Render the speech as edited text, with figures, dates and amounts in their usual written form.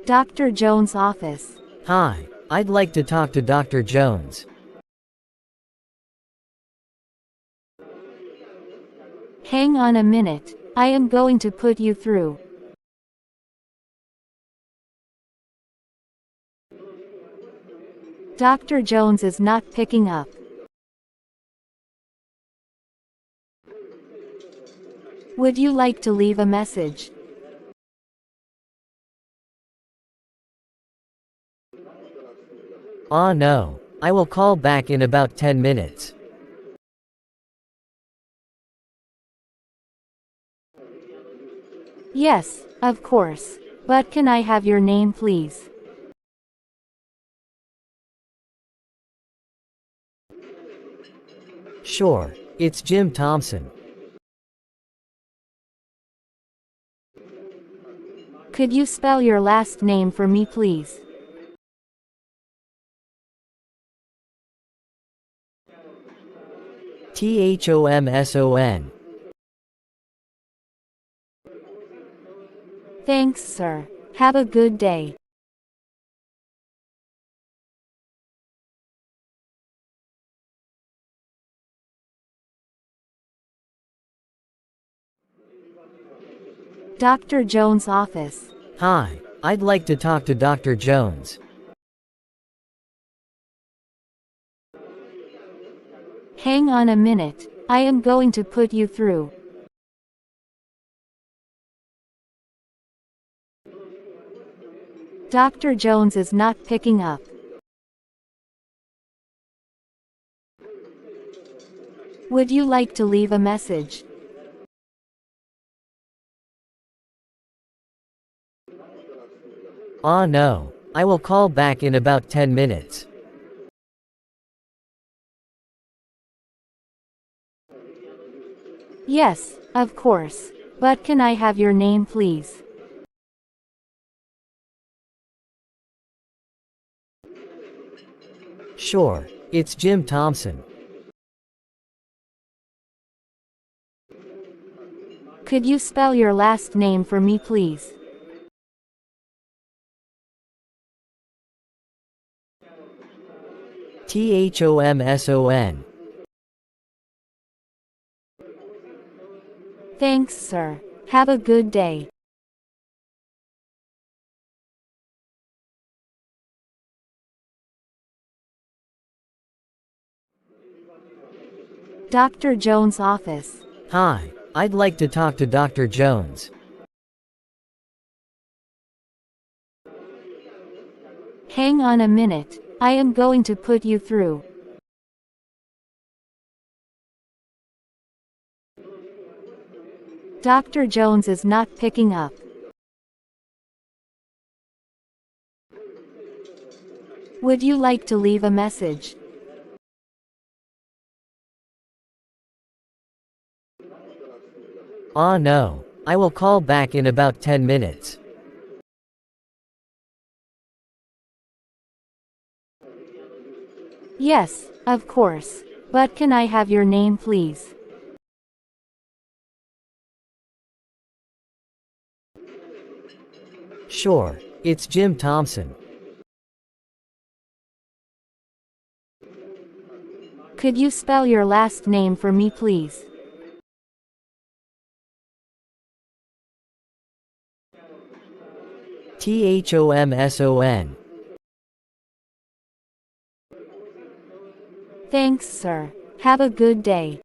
Dr. Jones' office. Hi, I'd like to talk to Dr. Jones. Hang on a minute, I am going to put you through. Dr. Jones is not picking up. Would you like to leave a message? Ah no, I will call back in about 10 minutes. Yes, of course. But can I have your name, please? Sure, it's Jim Thompson. Could you spell your last name for me, please? Thomson. Thanks, sir. Have a good day. Dr. Jones' office. Hi, I'd like to talk to Dr. Jones. Hang on a minute, I am going to put you through. Dr. Jones is not picking up. Would you like to leave a message? Ah no, I will call back in about 10 minutes. Yes, of course. But can I have your name, please? Sure, it's Jim Thompson. Could you spell your last name for me, please? Thomson. Thanks, sir. Have a good day. Dr. Jones' office. Hi, I'd like to talk to Dr. Jones. Hang on a minute, I am going to put you through. Dr. Jones is not picking up. Would you like to leave a message? Ah no, I will call back in about 10 minutes. Yes, of course. But can I have your name, please? Sure, it's Jim Thompson. Could you spell your last name for me, please? Thomson. Thanks, sir. Have a good day.